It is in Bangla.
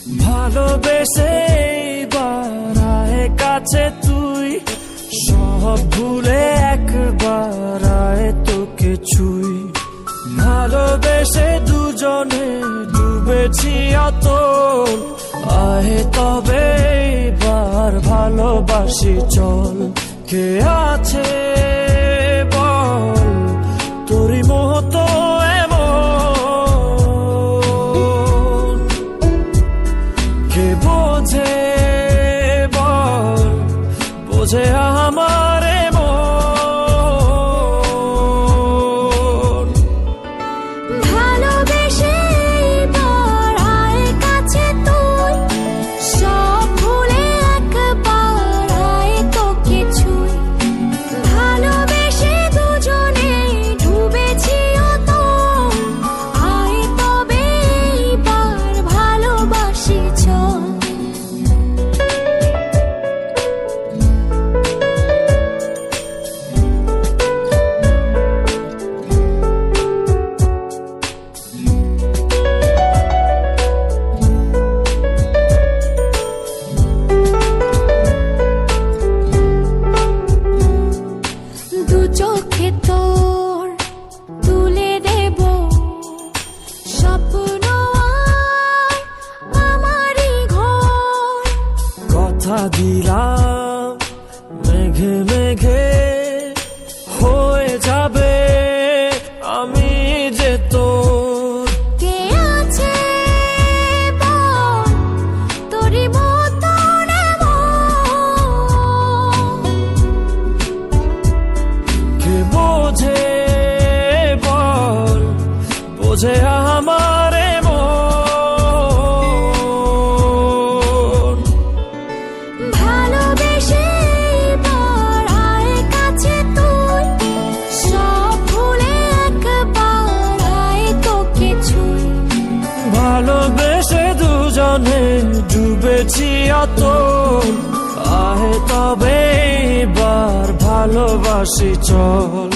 ভালোবেসে এইবার আয় কাছে তুই, সব ভুলে একবার আয় তোকে ছুই। ভালোবেসে দুজনে ডুবেছি অতল, আয় তবে এইবার ভালোবাসি চল। কে আছে বল তোরই মতো এমন, কে বোঝে বল বোঝে আমার মন। ভালোবেসে এইবার আয় কাছে তুই, সব ভুলে একবার আয় তোকে ছুই। ভালোবেসে দুজনে ডুবেছি অতল, আয় তবে এইবার ভালোবাসি চল। দু চোখে তোর তুলে দেব স্বপ্ন আর আমারই ঘর। কথা দিলাম মেঘে মেঘে হয়ে যাবে আমি যে তোর। কে আছে বল তোরই মতন এমন, কে বোঝে বল বোঝে আমার মন। ভালোবেসে এইবার আয় কাছে তুই, সব ভুলে একবার আয় তোকে ছুই। ভালোবেসে দুজনে ডুবেছি অতল, আয় তবে এবার ভালোবাসি চল।